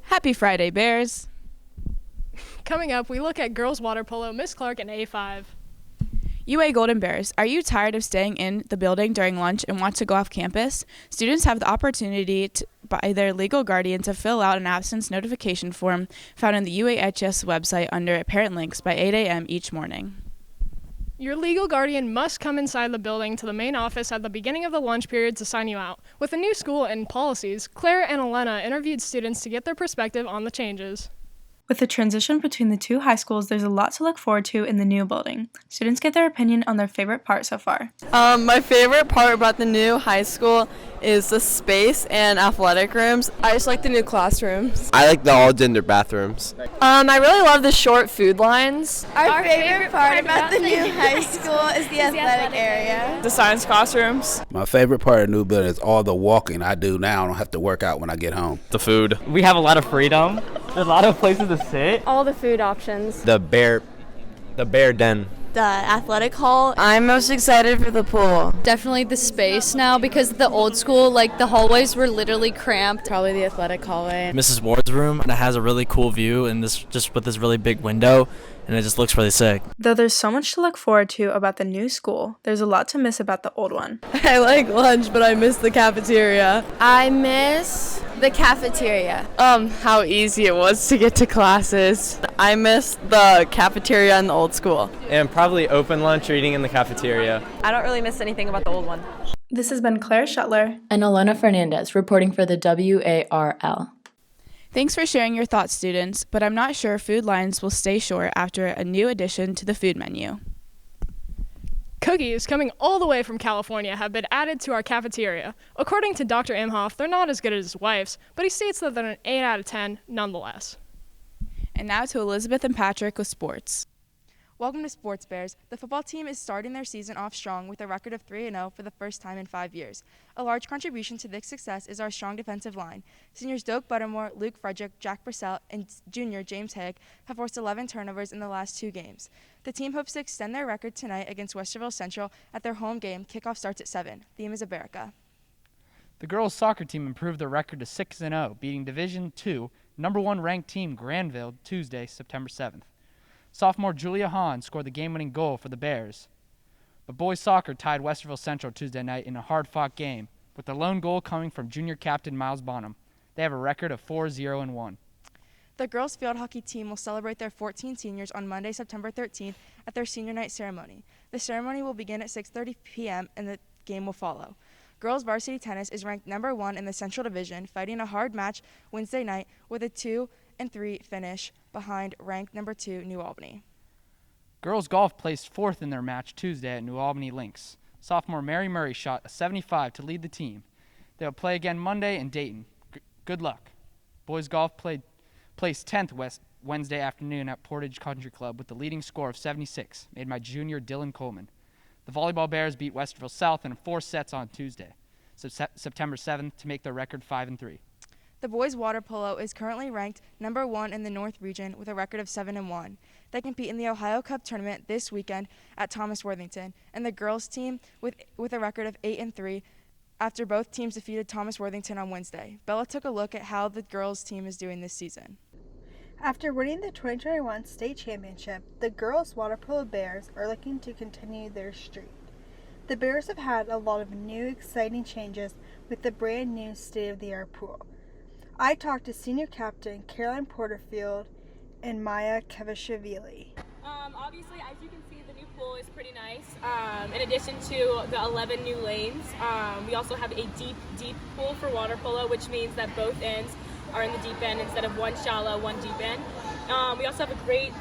Happy Friday, Bears! Coming up, we look at girls water polo, Miss Clark and A5. UA Golden Bears, are you tired of staying in the building during lunch and want to go off campus? Students have the opportunity by their legal guardian to fill out an absence notification form found on the UAHS website under Parent Links by 8 a.m. each morning. Your legal guardian must come inside the building to the main office at the beginning of the lunch period to sign you out. With the new school and policies, Claire and Elena interviewed students to get their perspective on the changes. With the transition between the two high schools, there's a lot to look forward to in the new building. Students get their opinion on their favorite part so far. My favorite part about the new high school is the space and athletic rooms. I just like the new classrooms. I like the all-gender bathrooms. I really love the short food lines. Our favorite part about the new high school is the athletic area. The science classrooms. My favorite part of the new building is all the walking I do now. I don't have to work out when I get home. The food. We have a lot of freedom. There's a lot of places to sit. All the food options. The bear den. The athletic hall. I'm most excited for the pool. Definitely the space now, because the old school, the hallways were literally cramped. Probably the athletic hallway. Mrs. Ward's room, and it has a really cool view, and just with this really big window, and it just looks really sick. Though there's so much to look forward to about the new school, there's a lot to miss about the old one. I like lunch, but I miss the cafeteria. I miss the cafeteria. How easy it was to get to classes. I miss the cafeteria in the old school. And probably open lunch or eating in the cafeteria. I don't really miss anything about the old one. This has been Claire Shuttler and Elena Fernandez reporting for the WARL. Thanks for sharing your thoughts, students, but I'm not sure food lines will stay short after a new addition to the food menu. Cookies, coming all the way from California, have been added to our cafeteria. According to Dr. Imhoff, they're not as good as his wife's, but he states that they're an 8 out of 10 nonetheless. And now to Elizabeth and Patrick with sports. Welcome to Sports Bears. The football team is starting their season off strong with a record of 3-0 for the first time in 5 years. A large contribution to this success is our strong defensive line. Seniors Doak Buttermore, Luke Frederick, Jack Brissell, and junior James Haig have forced 11 turnovers in the last 2 games. The team hopes to extend their record tonight against Westerville Central at their home game. Kickoff starts at 7. Theme is Aberica. The girls' soccer team improved their record to 6-0, beating Division II number 1 ranked team Granville Tuesday, September 7th. Sophomore Julia Hahn scored the game-winning goal for the Bears. But boys soccer tied Westerville Central Tuesday night in a hard-fought game, with the lone goal coming from junior captain Miles Bonham. They have a record of 4-0-1. The girls' field hockey team will celebrate their 14 seniors on Monday, September 13th at their senior night ceremony. The ceremony will begin at 6:30 p.m. and the game will follow. Girls varsity tennis is ranked number 1 in the Central Division, fighting a hard match Wednesday night with a 2-3 finish behind ranked number 2 New Albany. Girls golf placed 4th in their match Tuesday at New Albany Links. Sophomore Mary Murray shot a 75 to lead the team. They will play again Monday in Dayton. Good luck. Boys golf placed 10th Wednesday afternoon at Portage Country Club with the leading score of 76, made by junior Dylan Coleman. The volleyball Bears beat Westerville South in 4 sets on Tuesday, September 7th, to make their record 5-3. The boys' water polo is currently ranked number 1 in the North region with a record of 7-1. They compete in the Ohio Cup tournament this weekend at Thomas Worthington, and the girls' team with a record of 8-3 after both teams defeated Thomas Worthington on Wednesday. Bella took a look at how the girls' team is doing this season. After winning the 2021 state championship, the girls' water polo Bears are looking to continue their streak. The Bears have had a lot of new exciting changes with the brand new state-of-the-art pool. I talked to senior captain Caroline Porterfield and Maya Kevashvili. Obviously, as you can see, the new pool is pretty nice. In addition to the 11 new lanes, we also have a deep pool for water polo, which means that both ends are in the deep end instead of one shallow, one deep end. We also have a great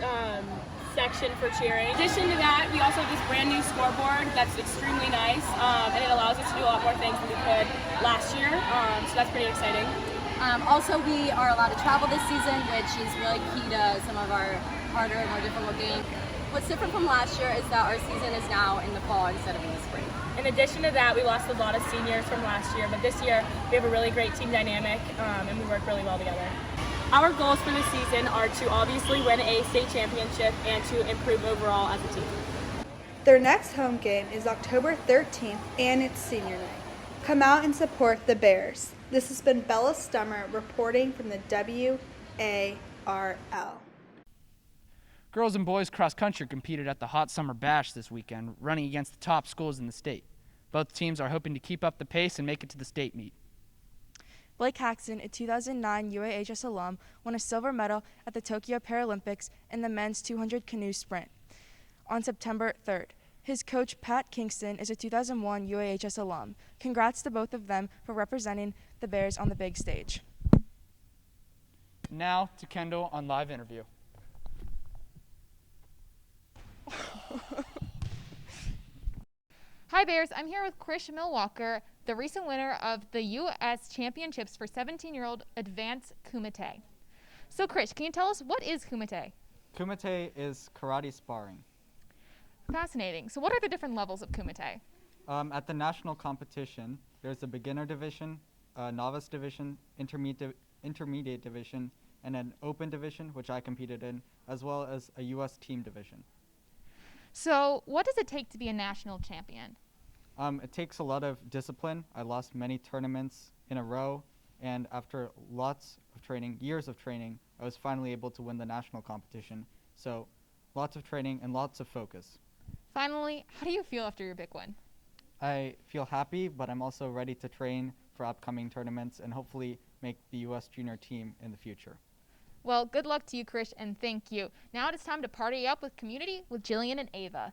section for cheering. In addition to that, we also have this brand new scoreboard that's extremely nice, and it allows us to do a lot more things than we could last year, so that's pretty exciting. Also, we are allowed to travel this season, which is really key to some of our harder and more difficult games. What's different from last year is that our season is now in the fall instead of in the spring. In addition to that, we lost a lot of seniors from last year, but this year we have a really great team dynamic, and we work really well together. Our goals for this season are to obviously win a state championship and to improve overall as a team. Their next home game is October 13th, and it's senior night. Come out and support the Bears. This has been Bella Stummer reporting from the WARL. Girls and boys cross country competed at the Hot Summer Bash this weekend, running against the top schools in the state. Both teams are hoping to keep up the pace and make it to the state meet. Blake Haxton, a 2009 UAHS alum, won a silver medal at the Tokyo Paralympics in the men's 200 canoe sprint on September 3rd. His coach, Pat Kingston, is a 2001 UAHS alum. Congrats to both of them for representing the Bears on the big stage. Now to Kendall on live interview. Hi Bears, I'm here with Krish Milwalker, the recent winner of the U.S. Championships for 17-year-old Advanced Kumite. So Krish, can you tell us what is Kumite? Kumite is karate sparring. Fascinating. So what are the different levels of Kumite? At the national competition, there's a beginner division, a novice division, intermediate division, and an open division, which I competed in, as well as a U.S. team division. So what does it take to be a national champion? It takes a lot of discipline. I lost many tournaments in a row, and after lots of training, years of training, I was finally able to win the national competition. So lots of training and lots of focus. Finally, how do you feel after your big win? I feel happy, but I'm also ready to train for upcoming tournaments and hopefully make the U.S. junior team in the future. Well, good luck to you, Krish, and thank you. Now it is time to party up with community with Jillian and Ava.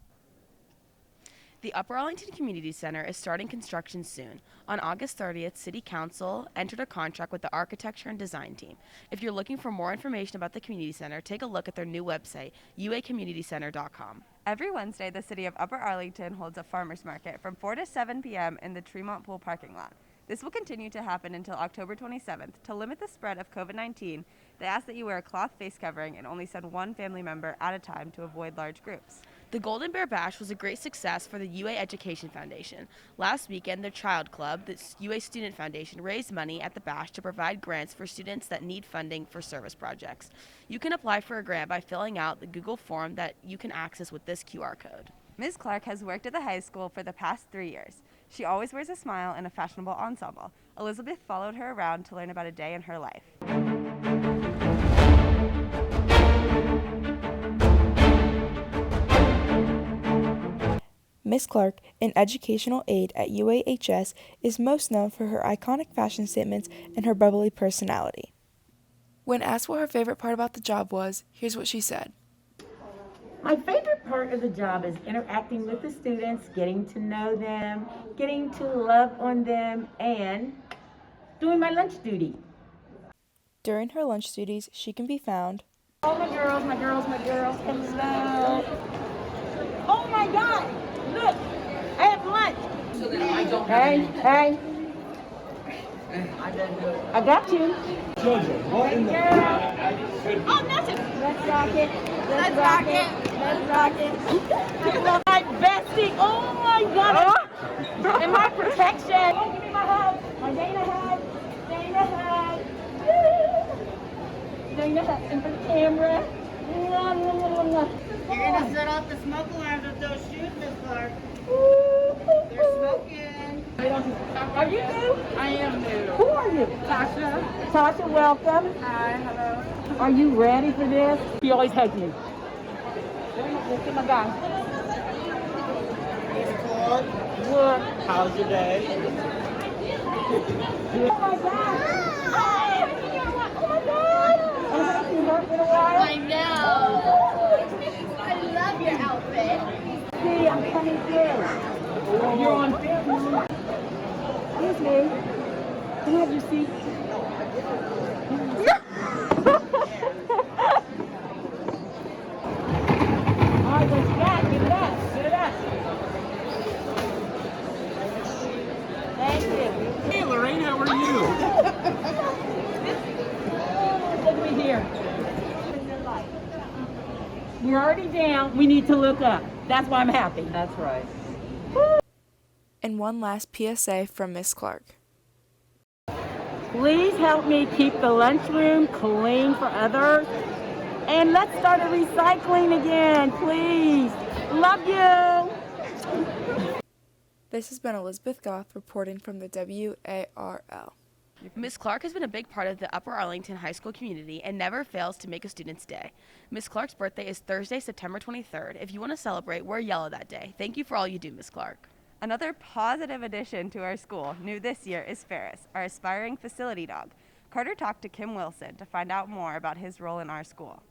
The Upper Arlington Community Center is starting construction soon. On August 30th, City Council entered a contract with the architecture and design team. If you're looking for more information about the Community Center, take a look at their new website, uacommunitycenter.com. Every Wednesday, the City of Upper Arlington holds a farmers market from 4 to 7 p.m. in the Tremont Pool parking lot. This will continue to happen until October 27th. To limit the spread of COVID-19, they ask that you wear a cloth face covering and only send one family member at a time to avoid large groups. The Golden Bear Bash was a great success for the UA Education Foundation. Last weekend, the Child Club, the UA Student Foundation, raised money at the Bash to provide grants for students that need funding for service projects. You can apply for a grant by filling out the Google form that you can access with this QR code. Ms. Clark has worked at the high school for the past 3 years. She always wears a smile in a fashionable ensemble. Elizabeth followed her around to learn about a day in her life. Miss Clark, an educational aide at UAHS, is most known for her iconic fashion statements and her bubbly personality. When asked what her favorite part about the job was, here's what she said. My favorite part of the job is interacting with the students, getting to know them, getting to love on them, and doing my lunch duty. During her lunch duties, she can be found. Oh, my girls, hello. Oh my God, look, I have lunch. Hey. I got you. Hey, girl. Oh, nothing. Let's rock it. My bestie. Oh my God. And my protection. Oh, give me my hug. My Dana hug. Dana hug. And for the camera. You're going to set off the smoke alarms with those shoes, Miss Clark. They're smoking. Are you new? I am new. Who are you? Tasha. Tasha, welcome. Hi, hello. Are you ready for this? He always hugs me. Look at my guy. What? How's your day? Oh my God. Oh my God. I haven't seen her in a while. I know. I love your outfit. See, I'm coming through. You're on film. Excuse me. Can I have your seat? All right, what you got? Give it up. Give it up. Thank you. Hey, Lorraine, how are you? Look at me here. We're already down. We need to look up. That's why I'm happy. That's right. And one last PSA from Miss Clark. Please help me keep the lunchroom clean for others. And let's start a recycling again, please. Love you. This has been Elizabeth Goff reporting from the WARL. Miss Clark has been a big part of the Upper Arlington High School community and never fails to make a student's day. Miss Clark's birthday is Thursday, September 23rd. If you want to celebrate, wear yellow that day. Thank you for all you do, Miss Clark. Another positive addition to our school, new this year, is Ferris, our aspiring facility dog. Carter talked to Kim Wilson to find out more about his role in our school.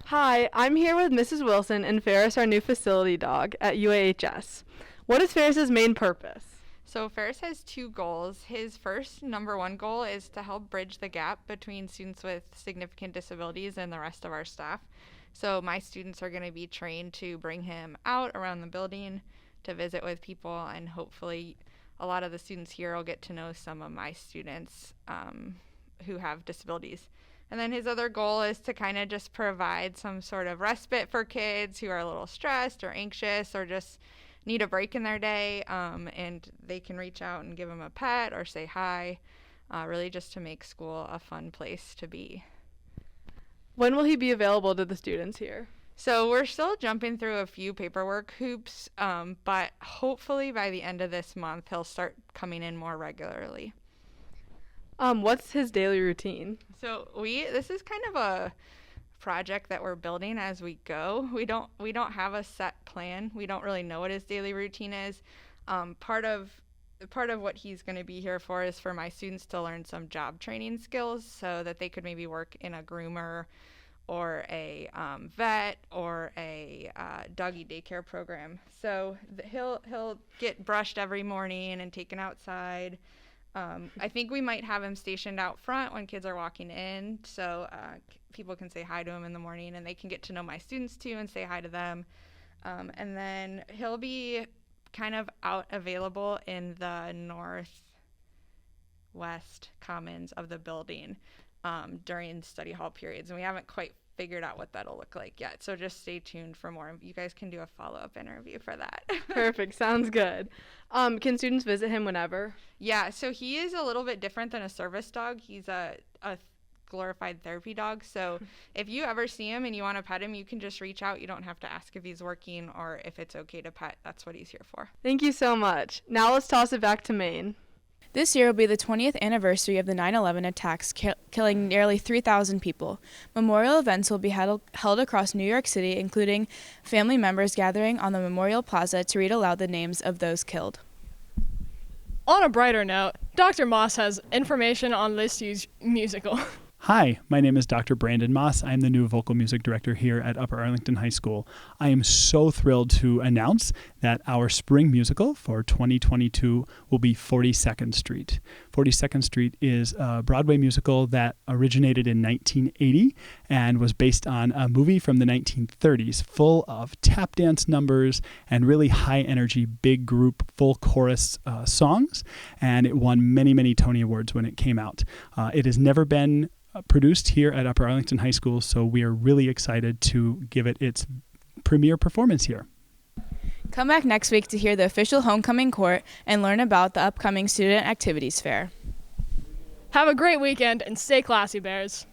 Hi, I'm here with Mrs. Wilson and Ferris, our new facility dog at UAHS. What is Ferris's main purpose? So Ferris has two goals. His first, number one goal, is to help bridge the gap between students with significant disabilities and the rest of our staff. So my students are going to be trained to bring him out around the building to visit with people, and hopefully a lot of the students here will get to know some of my students who have disabilities. And then his other goal is to kind of just provide some sort of respite for kids who are a little stressed or anxious or just need a break in their day, and they can reach out and give him a pet or say hi, really just to make school a fun place to be. When will he be available to the students here? So we're still jumping through a few paperwork hoops, but hopefully by the end of this month he'll start coming in more regularly. What's his daily routine? So this is kind of a project that we're building as we go. We don't have a set plan. We don't really know what his daily routine is. Part of what he's going to be here for is for my students to learn some job training skills so that they could maybe work in a groomer or a vet or a doggy daycare program. So he'll get brushed every morning and taken outside. I think we might have him stationed out front when kids are walking in, so people can say hi to him in the morning, and they can get to know my students too and say hi to them. And then he'll be kind of out available in the northwest commons of the building during study hall periods, and we haven't quite figured out what that'll look like yet, so just stay tuned for more. You guys can do a follow-up interview for that. Perfect, sounds good. Can students visit him whenever? Yeah, so he is a little bit different than a service dog. He's a glorified therapy dog, so if you ever see him and you want to pet him, you can just reach out. You don't have to ask if he's working or if it's okay to pet. That's what he's here for. Thank you so much. Now let's toss it back to Maine. This year will be the 20th anniversary of the 9/11 attacks killing nearly 3,000 people. Memorial events will be held across New York City, including family members gathering on the Memorial Plaza to read aloud the names of those killed. On a brighter note, Dr. Moss has information on this year's musical. Hi, my name is Dr. Brandon Moss. I'm the new vocal music director here at Upper Arlington High School. I am so thrilled to announce that our spring musical for 2022 will be 42nd Street. 42nd Street is a Broadway musical that originated in 1980 and was based on a movie from the 1930s full of tap dance numbers and really high energy, big group, full chorus songs. And it won many, many Tony Awards when it came out. It has never been produced here at Upper Arlington High School, so we are really excited to give it its premiere performance here. Come back next week to hear the official homecoming court and learn about the upcoming Student Activities Fair. Have a great weekend and stay classy, Bears.